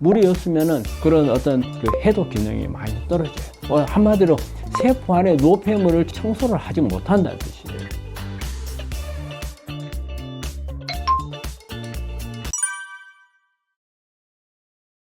물이 없으면은 그런 어떤 그 해독 기능이 많이 떨어져요. 한마디로 세포 안에 노폐물을 청소를 하지 못한다는 뜻이에요.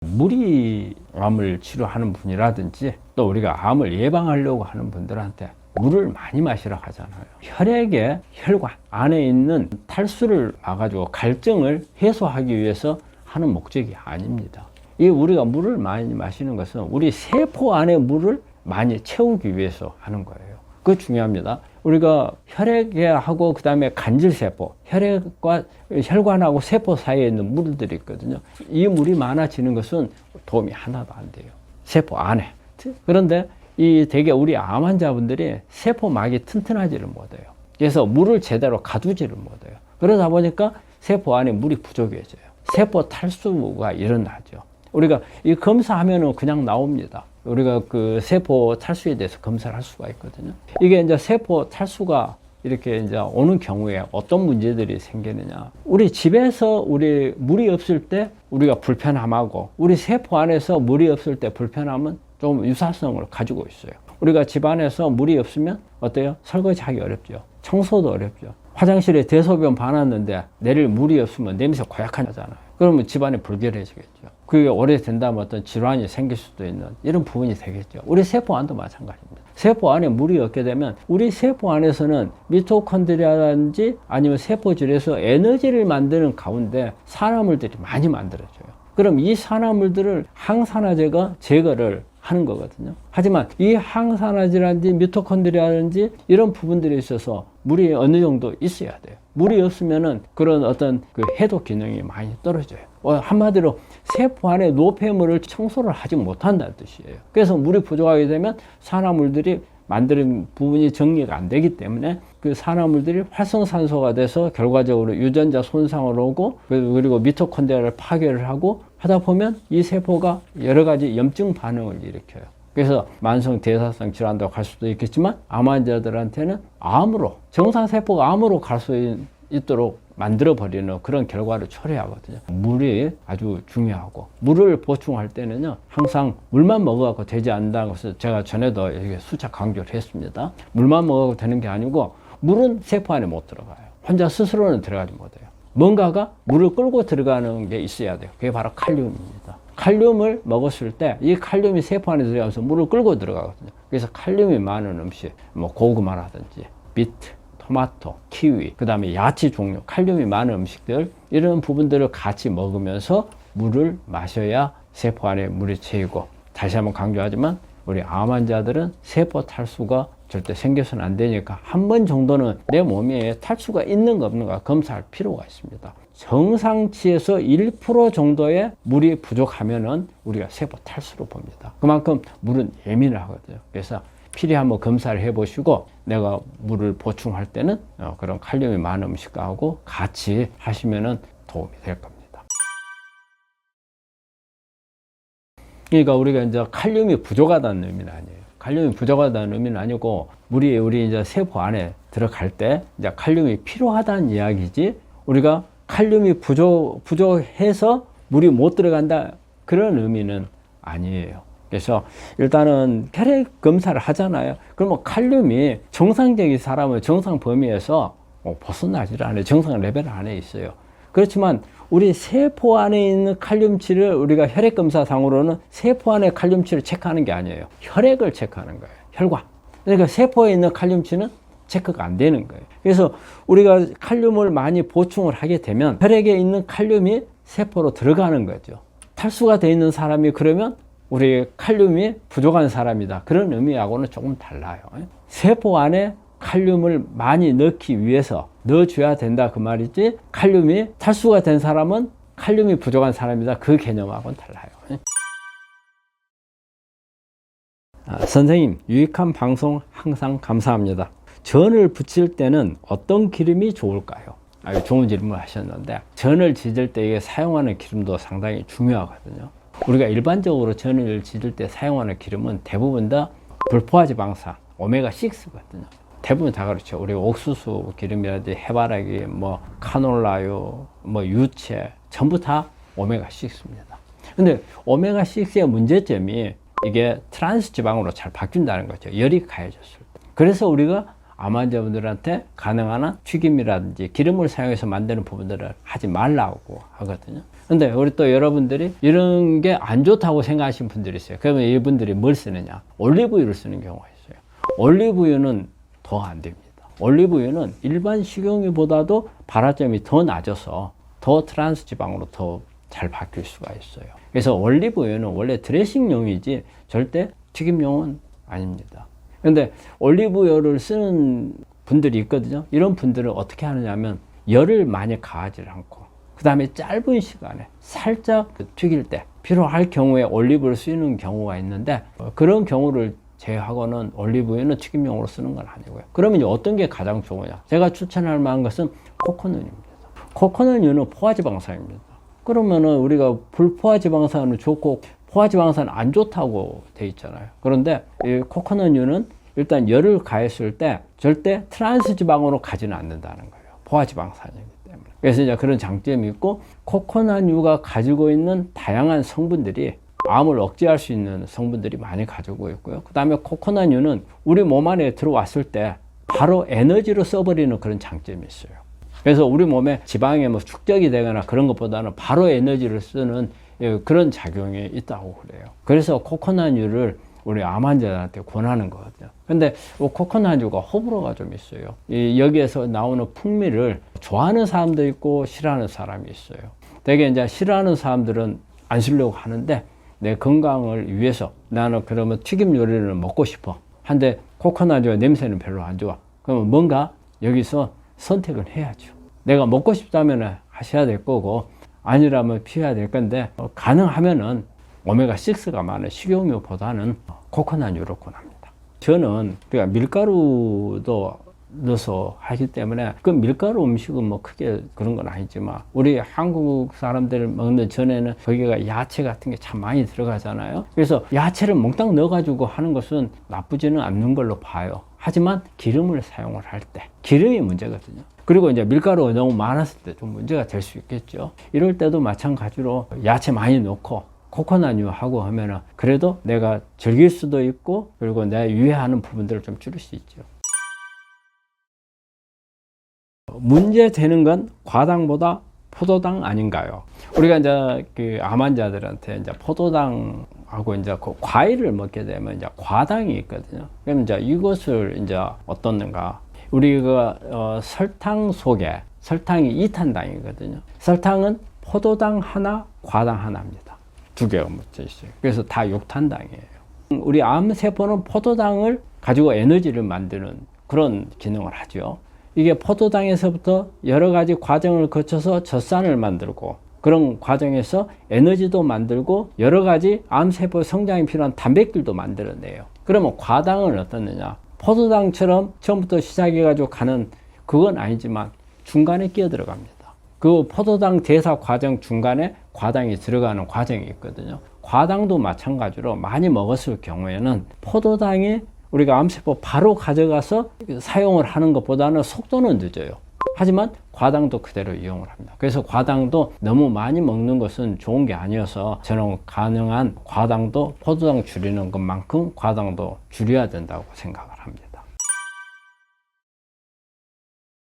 무리암을 치료하는 분이라든지 또 우리가 암을 예방하려고 하는 분들한테 물을 많이 마시라고 하잖아요. 혈액의 혈관 안에 있는 탈수를 막아주고 갈증을 해소하기 위해서 하는 목적이 아닙니다. 이 우리가 물을 많이 마시는 것은 우리 세포 안에 물을 많이 채우기 위해서 하는 거예요. 그거 중요합니다. 우리가 혈액하고 그 다음에 간질세포, 혈액과 혈관하고 세포 사이에 있는 물들이 있거든요. 이 물이 많아지는 것은 도움이 하나도 안 돼요. 세포 안에. 그런데 되게 우리 암 환자분들이 세포막이 튼튼하지를 못해요. 그래서 물을 제대로 가두지를 못해요. 그러다 보니까 세포 안에 물이 부족해져요. 세포 탈수가 일어나죠. 우리가 이 검사하면은 그냥 나옵니다. 우리가 그 세포 탈수에 대해서 검사를 할 수가 있거든요. 이게 이제 세포 탈수가 이렇게 이제 오는 경우에 어떤 문제들이 생기느냐. 우리 집에서 우리 물이 없을 때 우리가 불편함하고 우리 세포 안에서 물이 없을 때 불편함은 좀 유사성을 가지고 있어요. 우리가 집 안에서 물이 없으면 어때요? 설거지하기 어렵죠. 청소도 어렵죠. 화장실에 대소변 봐놨는데 내릴 물이 없으면 냄새 고약하잖아요. 그러면 집안이 불결해지겠죠. 그게 오래된다면 어떤 질환이 생길 수도 있는 이런 부분이 되겠죠. 우리 세포 안도 마찬가지입니다. 세포 안에 물이 없게 되면 우리 세포 안에서는 미토콘드리아라든지 아니면 세포질에서 에너지를 만드는 가운데 산화물들이 많이 만들어져요. 그럼 이 산화물들을 항산화제가 제거를 하는 거거든요. 하지만 이 항산화제라든지 미토콘드리아라든지 이런 부분들에 있어서 물이 어느 정도 있어야 돼요. 물이 없으면은 그런 어떤 그 해독 기능이 많이 떨어져요. 한마디로 세포 안에 노폐물을 청소를 하지 못한다는 뜻이에요. 그래서 물이 부족하게 되면 산화물들이 만드는 부분이 정리가 안 되기 때문에 그 산화물들이 활성산소가 돼서 결과적으로 유전자 손상을 오고 그리고 미토콘드리아를 파괴를 하고 하다 보면 이 세포가 여러 가지 염증 반응을 일으켜요. 그래서 만성 대사성 질환도 갈 수도 있겠지만 암 환자들한테는 정상세포가 암으로 갈 수 있도록 만들어버리는 그런 결과를 초래하거든요. 물이 아주 중요하고 물을 보충할 때는요 항상 물만 먹어갖고 되지 않는다는 것을 제가 전에도 수차 강조를 했습니다. 물만 먹어도 되는 게 아니고 물은 세포 안에 못 들어가요. 혼자 스스로는 들어가지 못해요. 뭔가가 물을 끌고 들어가는 게 있어야 돼요. 그게 바로 칼륨입니다. 칼륨을 먹었을 때 이 칼륨이 세포 안에 들어가면서 물을 끌고 들어가거든요. 그래서 칼륨이 많은 음식, 뭐 고구마라든지 비트, 토마토, 키위, 그 다음에 야채 종류, 칼륨이 많은 음식들 이런 부분들을 같이 먹으면서 물을 마셔야 세포 안에 물이 채이고, 다시 한번 강조하지만 우리 암 환자들은 세포 탈수가 절대 생겨서는 안 되니까 한 번 정도는 내 몸에 탈수가 있는가 없는가 검사할 필요가 있습니다. 정상치에서 1% 정도의 물이 부족하면은 우리가 세포 탈수로 봅니다. 그만큼 물은 예민하거든요. 그래서 필히 한번 검사를 해보시고 내가 물을 보충할 때는 그런 칼륨이 많은 음식하고 같이 하시면은 도움이 될 겁니다. 그러니까 우리가 이제 칼륨이 부족하다는 의미는 아니에요. 칼륨이 부족하다는 의미는 아니고 우리 이제 세포 안에 들어갈 때 이제 칼륨이 필요하다는 이야기지, 우리가 칼륨이 부족해서 물이 못 들어간다 그런 의미는 아니에요. 그래서 일단은 혈액 검사를 하잖아요. 그러면 칼륨이 정상적인 사람은 정상 범위에서 벗어나질 않아요. 정상 레벨 안에 있어요. 그렇지만 우리 세포 안에 있는 칼륨치를 우리가 혈액 검사상으로는 세포 안에 칼륨치를 체크하는 게 아니에요. 혈액을 체크하는 거예요. 혈관. 그러니까 세포에 있는 칼륨치는 체크가 안 되는 거예요. 그래서 우리가 칼륨을 많이 보충을 하게 되면 혈액에 있는 칼륨이 세포로 들어가는 거죠. 탈수가 돼 있는 사람이 그러면 우리 칼륨이 부족한 사람이다. 그런 의미하고는 조금 달라요. 세포 안에 칼륨을 많이 넣기 위해서 넣어줘야 된다 그 말이지, 칼륨이 탈수가 된 사람은 칼륨이 부족한 사람이다 그 개념하고는 달라요. 선생님, 유익한 방송 항상 감사합니다. 전을 붙일 때는 어떤 기름이 좋을까요? 좋은 질문을 하셨는데, 전을 지질 때 이게 사용하는 기름도 상당히 중요하거든요. 우리가 일반적으로 전을 지질 때 사용하는 기름은 대부분 다 불포화지방산, 오메가6거든요. 대부분 다 그렇죠. 우리 옥수수 기름이라든지 해바라기, 카놀라유, 유채, 전부 다 오메가6입니다. 근데 오메가6의 문제점이 이게 트랜스 지방으로 잘 바뀐다는 거죠. 열이 가해졌을 때. 그래서 우리가 암 환자분들한테 가능한 한 튀김이라든지 기름을 사용해서 만드는 부분들을 하지 말라고 하거든요. 근데 우리 또 여러분들이 이런 게 안 좋다고 생각하시는 분들이 있어요. 그러면 이분들이 뭘 쓰느냐? 올리브유를 쓰는 경우가 있어요. 올리브유는 더 안 됩니다. 올리브유는 일반 식용유보다도 발화점이 더 낮아서 더 트랜스 지방으로 더 잘 바뀔 수가 있어요. 그래서 올리브유는 원래 드레싱용이지 절대 튀김용은 아닙니다. 근데 올리브유를 쓰는 분들이 있거든요. 이런 분들은 어떻게 하느냐면 열을 많이 가하지 않고 그 다음에 짧은 시간에 살짝 튀길 때 필요할 경우에 올리브유를 쓰는 경우가 있는데 그런 경우를 제외하고는 올리브유는 튀김용으로 쓰는 건 아니고요. 그러면 이제 어떤 게 가장 좋으냐? 제가 추천할 만한 것은 코코넛입니다. 코코넛유는 포화지방산입니다. 그러면은 우리가 불포화지방산은 좋고 포화지방산은 안 좋다고 돼 있잖아요. 그런데 이 코코넛유는 일단 열을 가했을 때 절대 트랜스 지방으로 가지는 않는다는 거예요. 포화지방산이기 때문에. 그래서 이제 그런 장점이 있고 코코넛유가 가지고 있는 다양한 성분들이 암을 억제할 수 있는 성분들이 많이 가지고 있고요. 그 다음에 코코넛유는 우리 몸 안에 들어왔을 때 바로 에너지로 써버리는 그런 장점이 있어요. 그래서 우리 몸에 지방에 뭐 축적이 되거나 그런 것보다는 바로 에너지를 쓰는 그런 작용이 있다고 그래요. 그래서 코코넛유를 우리 암 환자들한테 권하는 거거든요. 근데 코코넛유가 호불호가 좀 있어요. 여기에서 나오는 풍미를 좋아하는 사람도 있고 싫어하는 사람이 있어요. 되게 이제 싫어하는 사람들은 안 쓰려고 하는데 내 건강을 위해서 나는 그러면 튀김 요리를 먹고 싶어. 한데 코코넛유 냄새는 별로 안 좋아. 그러면 뭔가 여기서 선택을 해야죠. 내가 먹고 싶다면 하셔야 될 거고 아니라면 피해야 될 건데 가능하면은 오메가6가 많은 식용유보다는 코코넛유를 권합니다. 저는 그러니까 밀가루도 넣어서 하기 때문에 그 밀가루 음식은 뭐 크게 그런 건 아니지만 우리 한국 사람들 먹는 전에는 거기가 야채 같은 게 참 많이 들어가잖아요. 그래서 야채를 몽땅 넣어가지고 하는 것은 나쁘지는 않는 걸로 봐요. 하지만 기름을 사용을 할 때 기름이 문제거든요. 그리고 이제 밀가루가 너무 많았을 때 좀 문제가 될 수 있겠죠. 이럴 때도 마찬가지로 야채 많이 넣고 코코넛유 하고 하면은 그래도 내가 즐길 수도 있고 그리고 내가 유해하는 부분들을 좀 줄일 수 있죠. 문제 되는 건 과당보다 포도당 아닌가요? 우리가 이제 그 암 환자들한테 이제 포도당하고 이제 그 과일을 먹게 되면 이제 과당이 있거든요. 그럼 이제 이것을 이제 어떻는가? 우리가 설탕 속에 설탕이 2탄당이거든요. 설탕은 포도당 하나, 과당 하나입니다. 두 개가 묻혀 있어요. 그래서 다 6탄당이에요. 우리 암세포는 포도당을 가지고 에너지를 만드는 그런 기능을 하죠. 이게 포도당에서부터 여러 가지 과정을 거쳐서 젖산을 만들고 그런 과정에서 에너지도 만들고 여러 가지 암세포 성장에 필요한 단백질도 만들어내요. 그러면 과당은 어떻느냐? 포도당처럼 처음부터 시작해가지고 가는 그건 아니지만 중간에 끼어 들어갑니다. 그 포도당 대사 과정 중간에 과당이 들어가는 과정이 있거든요. 과당도 마찬가지로 많이 먹었을 경우에는 포도당이 우리가 암세포 바로 가져가서 사용을 하는 것보다는 속도는 늦어요. 하지만 과당도 그대로 이용을 합니다. 그래서 과당도 너무 많이 먹는 것은 좋은 게 아니어서 저는 가능한 과당도 포도당 줄이는 것만큼 과당도 줄여야 된다고 생각을 합니다.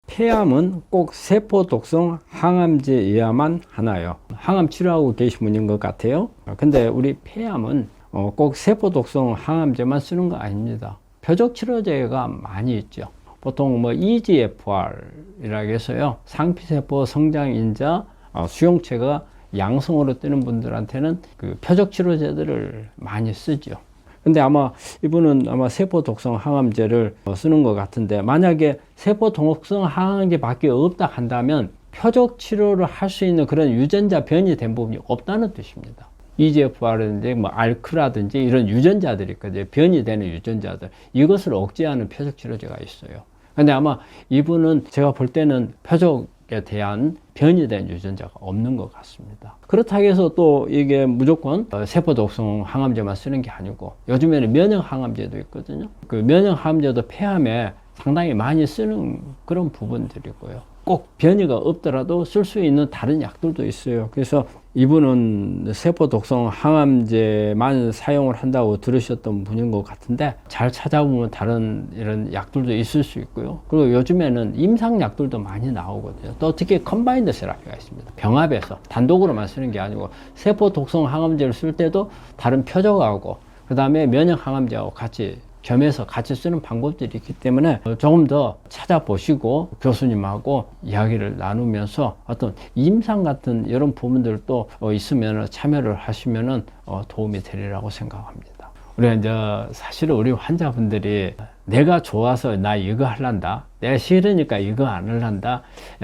폐암은 꼭 세포 독성 항암제여야만 하나요? 항암 치료하고 계신 분인 것 같아요. 근데 우리 폐암은 꼭 세포 독성 항암제만 쓰는 거 아닙니다. 표적 치료제가 많이 있죠. 보통 뭐 EGFR이라고 해서요. 상피세포 성장인자 수용체가 양성으로 뜨는 분들한테는 그 표적 치료제들을 많이 쓰죠. 근데 아마 이분은 아마 세포 독성 항암제를 쓰는 것 같은데 만약에 세포 독성 항암제밖에 없다 한다면 표적 치료를 할 수 있는 그런 유전자 변이 된 부분이 없다는 뜻입니다. EGFR라든지 뭐 ALK라든지 이런 유전자들이 있거든요. 변이 되는 유전자들. 이것을 억제하는 표적 치료제가 있어요. 근데 아마 이분은 제가 볼 때는 표적에 대한 변이된 유전자가 없는 것 같습니다. 그렇다고 해서 또 이게 무조건 세포 독성 항암제만 쓰는 게 아니고 요즘에는 면역 항암제도 있거든요. 그 면역 항암제도 폐암에 상당히 많이 쓰는 그런 부분들이고요. 꼭 변이가 없더라도 쓸 수 있는 다른 약들도 있어요. 그래서 이분은 세포 독성 항암제만 사용을 한다고 들으셨던 분인 것 같은데, 잘 찾아보면 다른 이런 약들도 있을 수 있고요. 그리고 요즘에는 임상약들도 많이 나오거든요. 또 특히 컴바인드 세라피가 있습니다. 병합해서 단독으로만 쓰는 게 아니고 세포 독성 항암제를 쓸 때도 다른 표적하고 그 다음에 면역 항암제하고 같이 겸해서 같이 쓰는 방법들이 있기 때문에 조금 더 찾아보시고 교수님하고 이야기를 나누면서 어떤 임상 같은 이런 부분들도 있으면 참여를 하시면 도움이 되리라고 생각합니다. 우리가 이제 사실은 우리 환자분들이 내가 좋아서 나 이거 할란다, 내가 싫으니까 이거 안 할란다,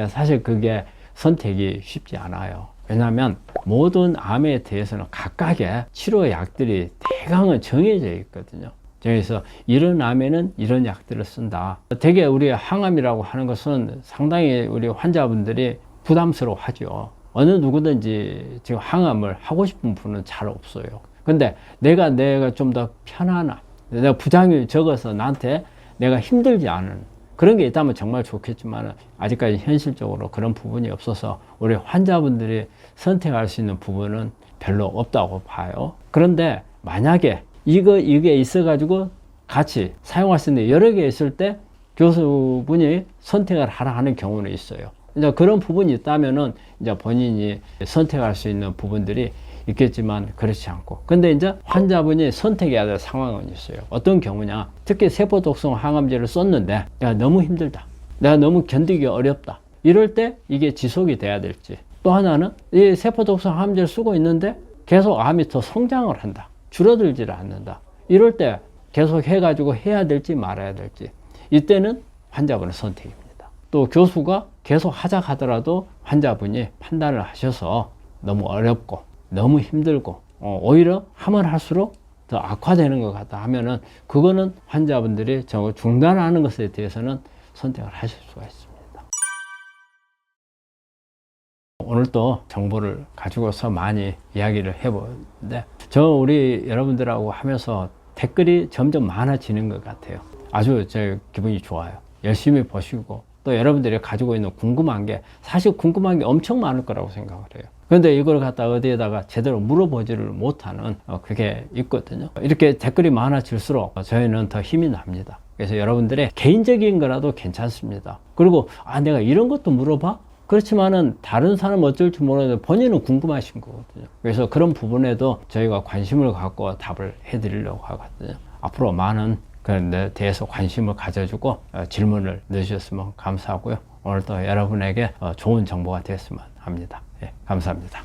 사실 그게 선택이 쉽지 않아요. 왜냐하면 모든 암에 대해서는 각각의 치료 약들이 대강은 정해져 있거든요. 그래서 이런 암에는 이런 약들을 쓴다. 되게 우리 항암이라고 하는 것은 상당히 우리 환자분들이 부담스러워 하죠. 어느 누구든지 지금 항암을 하고 싶은 분은 잘 없어요. 근데 내가 좀 더 편안한, 내가 부작용이 적어서 나한테 내가 힘들지 않은 그런 게 있다면 정말 좋겠지만 아직까지 현실적으로 그런 부분이 없어서 우리 환자분들이 선택할 수 있는 부분은 별로 없다고 봐요. 그런데 만약에 이게 있어가지고 같이 사용할 수 있는 여러 개 있을 때 교수분이 선택을 하라 하는 경우는 있어요. 이제 그런 부분이 있다면은 이제 본인이 선택할 수 있는 부분들이 있겠지만 그렇지 않고. 근데 이제 환자분이 선택해야 될 상황은 있어요. 어떤 경우냐. 특히 세포독성 항암제를 썼는데 내가 너무 힘들다, 내가 너무 견디기 어렵다, 이럴 때 이게 지속이 돼야 될지, 또 하나는 이 세포독성 항암제를 쓰고 있는데 계속 암이 더 성장을 한다, 줄어들지를 않는다, 이럴 때 계속 해가지고 해야 될지 말아야 될지, 이때는 환자분의 선택입니다. 또 교수가 계속 하자 하더라도 환자분이 판단을 하셔서 너무 어렵고 너무 힘들고 오히려 하면 할수록 더 악화되는 것 같다 하면은 그거는 환자분들이 중단하는 것에 대해서는 선택을 하실 수가 있습니다. 오늘 또 정보를 가지고서 많이 이야기를 해보는데, 우리 여러분들하고 하면서 댓글이 점점 많아지는 것 같아요. 아주 제 기분이 좋아요. 열심히 보시고 또 여러분들이 가지고 있는 궁금한 게, 사실 궁금한 게 엄청 많을 거라고 생각을 해요. 그런데 이걸 갖다 어디에다가 제대로 물어보지를 못하는 그게 있거든요. 이렇게 댓글이 많아질수록 저희는 더 힘이 납니다. 그래서 여러분들의 개인적인 거라도 괜찮습니다. 그리고 내가 이런 것도 물어봐? 그렇지만은 다른 사람 어쩔 줄 모르는데 본인은 궁금하신 거거든요. 그래서 그런 부분에도 저희가 관심을 갖고 답을 해드리려고 하거든요. 앞으로 많은 그런 데 대해서 관심을 가져주고 질문을 넣으셨으면 감사하고요. 오늘도 여러분에게 좋은 정보가 됐으면 합니다. 예, 감사합니다.